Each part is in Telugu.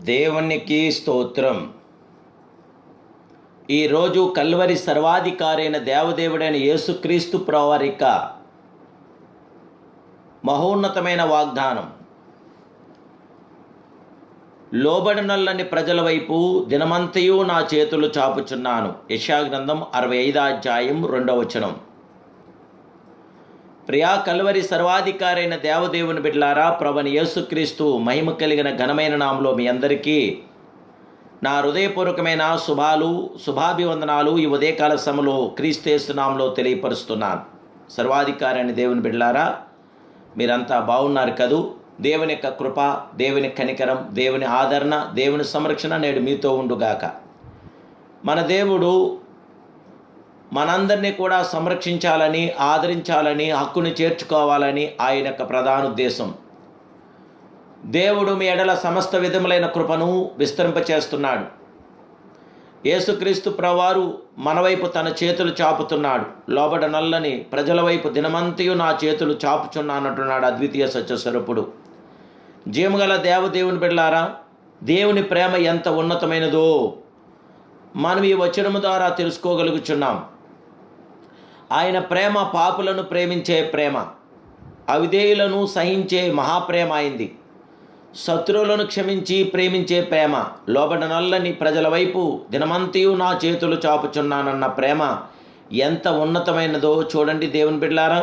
దేవునికి స్తోత్రం. ఈరోజు కల్వరి సర్వాధికారైన దేవదేవుడైన యేసుక్రీస్తు ప్రభువారి యొక్క మహోన్నతమైన వాగ్దానం. లోబడినొల్లని ప్రజల వైపు దినమంతయు నా చేతులు చాపుచున్నాను. యెషయా గ్రంథం 65 అధ్యాయం 2వ వచనం. ప్రియా కల్వరి సర్వాధికారైన దేవదేవుని బిడ్డలారా, ప్రభువైన యేసుక్రీస్తు మహిమ కలిగిన ఘనమైన నామములో మీ అందరికీ నా హృదయపూర్వకమైన శుభాభివందనాలు ఈ ఉదయకాల సమయంలో క్రీస్తు యేసు నామములో తెలియపరుస్తున్నాను. సర్వాధికారైన దేవుని బిడ్డలారా, మీరంతా బాగున్నారు కదూ? దేవుని యొక్క కృప, దేవుని కనికరం, దేవుని ఆదరణ, దేవుని సంరక్షణ నేడు మీతో ఉండుగాక. మన దేవుడు మనందరినీ కూడా సంరక్షించాలని, ఆదరించాలని, హక్కుని చేర్చుకోవాలని ఆయన యొక్క ప్రధాన ఉద్దేశం. దేవుడు మీ ఎడల సమస్త విధములైన కృపను విస్తరింపచేస్తున్నాడు. యేసుక్రీస్తు ప్రభువారు మన వైపు తన చేతులు చాపుతున్నాడు. లోబడనొల్లని ప్రజల వైపు దినమంతయు నా చేతులు చాపుచున్నానంటున్నాడు అద్వితీయ సత్యస్వరూపుడు. జీవగల దేవదేవుని బిడ్డలారా, దేవుని ప్రేమ ఎంత ఉన్నతమైనదో మనం ఈ వచనము ద్వారా తెలుసుకోగలుగుచున్నాం. ఆయన ప్రేమ పాపులను ప్రేమించే ప్రేమ, అవిధేయులను సహించే మహాప్రేమ అయింది. శత్రువులను క్షమించి ప్రేమించే ప్రేమ, లోబడనొల్లని ప్రజల వైపు దినమంతయు నా చేతులు చాపుచున్నానన్న ప్రేమ ఎంత ఉన్నతమైనదో చూడండి దేవుని బిడ్డలారా.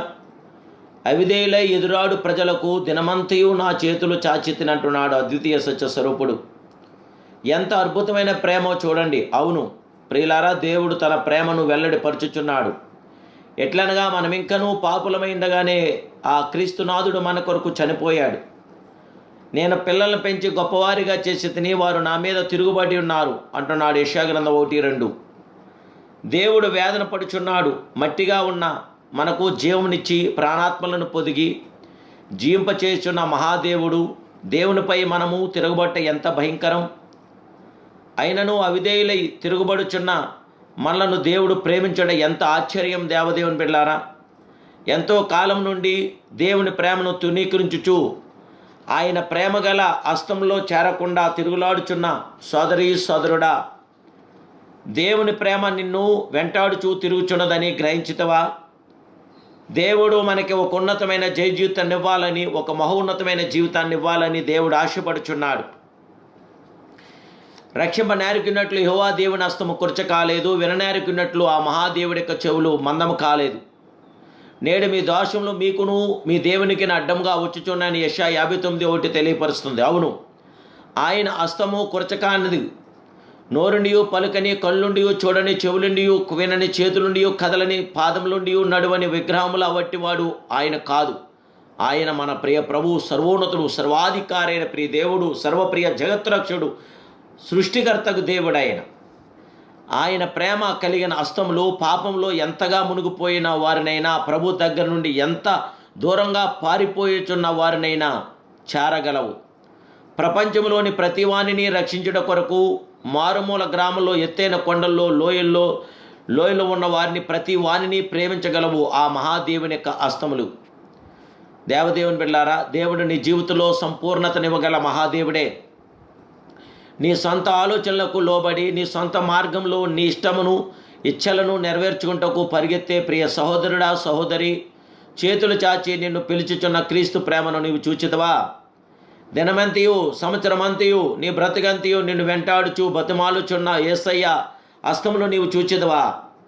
అవిధేయులై ఎదురాడు ప్రజలకు దినమంతయు నా చేతులు చాచితినంటున్నాడు అద్వితీయ సత్యస్వరూపుడు. ఎంత అద్భుతమైన ప్రేమో చూడండి. అవును ప్రియులారా, దేవుడు తన ప్రేమను వెల్లడిపరుచుచున్నాడు. ఎట్లనగా మనమింకనూ పాపులమై ఉండగానే ఆ క్రీస్తునాథుడు మన కొరకు చనిపోయాడు. నేను పిల్లలను పెంచి గొప్పవారిగా చేసి తిని వారు నా మీద తిరుగుబడి ఉన్నారు అంటున్నాడు యెషయా గ్రంథం 1:2. దేవుడు వేదన పడుచున్నాడు. మట్టిగా ఉన్న మనకు జీవమునిచ్చి ప్రాణాత్మలను పొదిగి జీవింపచేస్తున్న మహాదేవుడు దేవునిపై మనము తిరుగుబట్ట ఎంత భయంకరం. అయినను అవిధేయులై తిరుగుబడుచున్న మనలను దేవుడు ప్రేమించడం ఎంత ఆశ్చర్యం. దేవదేవుని బిడ్డలారా, ఎంతో కాలం నుండి దేవుని ప్రేమను తునీకరించుచు ఆయన ప్రేమ గల హస్తంలో చేరకుండా తిరుగులాడుచున్న సోదరీ సోదరుడా, దేవుని ప్రేమ నిన్ను వెంటాడుచూ తిరుగుచున్నదని గ్రహించితవా? దేవుడు మనకి ఒక ఉన్నతమైన జీవితాన్ని ఇవ్వాలని, ఒక మహోన్నతమైన జీవితాన్ని ఇవ్వాలని దేవుడు ఆశపడుచున్నాడు. రక్షింప నేరుకున్నట్లు యెహోవా దేవుని హస్తము కురచ కాలేదు, విననేరుకున్నట్లు ఆ మహాదేవుడి యొక్క చెవులు మందము కాలేదు. నేడు మీ దోషములు మీకును మీ దేవునికి అడ్డంగా వచ్చుచున్నాయని యెషయా 59:1 తెలియపరుస్తుంది. అవును, ఆయన హస్తము కురచకానిది. నోరుండి పలుకని, కళ్ళుండి చూడని, చెవులుండి వినని, చేతులుండి కదలని, పాదములుండి నడువని విగ్రహముల వట్టివాడు ఆయన కాదు. ఆయన మన ప్రియ ప్రభువు, సర్వోన్నతుడు, సర్వాధికారైన ప్రియ దేవుడు, సర్వప్రియ జగత్రక్షుడు, సృష్టికర్తకు దేవుడైన ఆయన ప్రేమ కలిగిన హస్తములు పాపంలో ఎంతగా మునిగిపోయిన వారినైనా, ప్రభు దగ్గర నుండి ఎంత దూరంగా పారిపోయుచున్న వారినైనా చేరగలవు. ప్రపంచంలోని ప్రతి వానిని రక్షించుట కొరకు మారుమూల గ్రామంలో, ఎత్తైన కొండల్లో, లోయలో ఉన్న వారిని ప్రతి వానిని ప్రేమించగలవు ఆ మహాదేవుని యొక్క హస్తములు. దేవదేవుని బిడ్డలారా, దేవుడు నీ జీవితంలో సంపూర్ణతనివ్వగల మహాదేవుడే. నీ సొంత ఆలోచనలకు లోబడి నీ సొంత మార్గంలో నీ ఇష్టమును ఇచ్చలను నెరవేర్చుకుంటకు పరిగెత్తే ప్రియ సహోదరుడా, సహోదరి, చేతులు చాచి నిన్ను పిలుచుచున్న క్రీస్తు ప్రేమను నీవు చూచితవా? దినమంతయు, సంవత్సరమంతయు, నీ బ్రతుకంతయు నిన్ను వెంటాడుచు బతిమాలుచున్న యేసయ్య హస్తములు నీవు చూచితవా?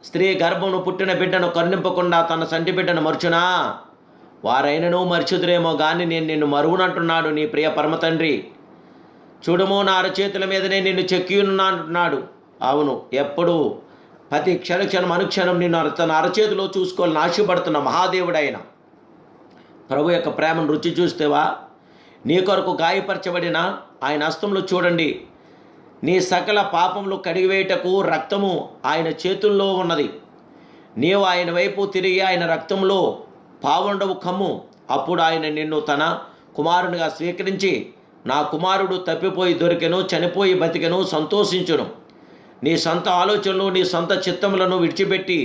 స్త్రీ గర్భమును పుట్టిన బిడ్డను కరుణింపకుండా తన సంటి బిడ్డను మరుచునా? వారైనను మర్చుదురేమో గాని నేను నిన్ను మరువునంటున్నాడు నీ ప్రియ పరమతండ్రి. చూడుము, నా అరచేతుల మీదనే నిన్ను చెక్కియున్నా అంటున్నాడు. అవును, ఎప్పుడు ప్రతి క్షణక్షణం అనుక్షణం నిన్ను తన అరచేతిలో చూసుకోవాలని ఆశపడుతున్న మహాదేవుడైన ప్రభు యొక్క ప్రేమను రుచి చూస్తేవా? నీ కొరకు గాయపరచబడిన ఆయన హస్తంలో చూడండి. నీ సకల పాపములు కడిగివేయటకు రక్తము ఆయన చేతుల్లో ఉన్నది. నీవు ఆయన వైపు తిరిగి ఆయన రక్తంలో పావుండవు కమ్ము. అప్పుడు ఆయన నిన్ను తన కుమారునిగా స్వీకరించి, నా కుమారుడు తప్పిపోయి దొరికెను, చనిపోయి బతికెను, సంతోషించును. నీ సొంత ఆలోచనలు, నీ సొంత చిత్తములను విడిచిపెట్టి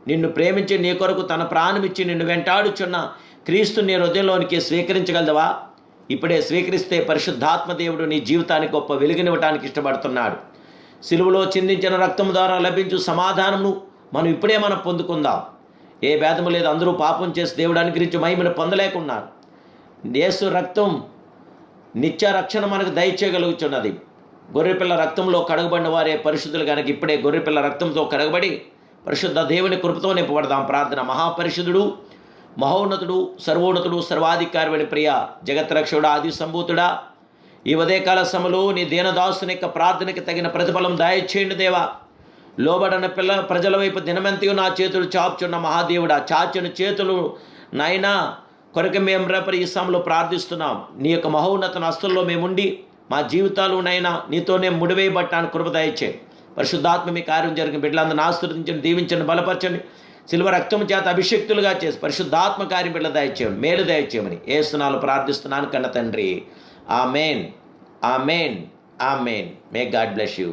నిన్ను ప్రేమించి నీ కొరకు తన ప్రాణమిచ్చి నిన్ను వెంటాడుచున్న క్రీస్తు నీ హృదయంలోనికి స్వీకరించగలవా? ఇప్పుడే స్వీకరిస్తే పరిశుద్ధాత్మ దేవుడు నీ జీవితానికి గొప్ప వెలుగునివ్వటానికి ఇష్టపడుతున్నాడు. సిలువలో చిందించిన రక్తం ద్వారా లభించు సమాధానమును మనం పొందుకుందాం. ఏ భేదము లేదు. అందరూ పాపం చేసి దేవుడు అనుగ్రహించి మహిమను పొందలేకున్నారు. యేసు రక్తం నిత్య రక్షణ మనకు దయచేయగలుగుతున్నది. గొర్రెపిల్ల రక్తంలో కడగబడిన వారే పరిశుద్ధులు కనుక ఇప్పుడే గొర్రెపిల్ల రక్తంతో కడగబడి పరిశుద్ధ దేవుని కృపతో నింపబడదాం. ప్రార్థన. మహాపరిశుద్ధుడు, మహోన్నతుడు, సర్వోన్నతుడు, సర్వాధికారి ప్రియ జగత్రక్షకుడు, ఆది సంభూతుడా, ఈ ఉదయకాల సమయంలో నీ దీనదాసుని యొక్క ప్రార్థనకి తగిన ప్రతిఫలం దయచేయండి దేవా. లోబడిన ప్రజల వైపు దినమంతయు నా చేతులు చాపుచున్న మహాదేవుడా, చాచిన చేతులు నాయనా కొరకు మేము రేపటి ఈ సమయంలో ప్రార్థిస్తున్నాం. నీ యొక్క మహోన్నత హస్తుల్లో మేముండి మా జీవితాలు నైనా నీతోనే ముడివేయబట్టాను కృప దయచేయండి. పరిశుద్ధాత్మ మీ కార్యం జరిగిన బిడ్డలందరిని ఆశీర్వదించండి, దీవించండి, బలపరచండి. శిలువ రక్తం చేత అభిషక్తులుగా చేసి పరిశుద్ధాత్మ కార్యం బిడ్డ దయచేయండి, మేలు దయచేయమని యేసునామములో ప్రార్థిస్తున్నాను కన్న తండ్రి. Amen, amen, amen. May God bless you.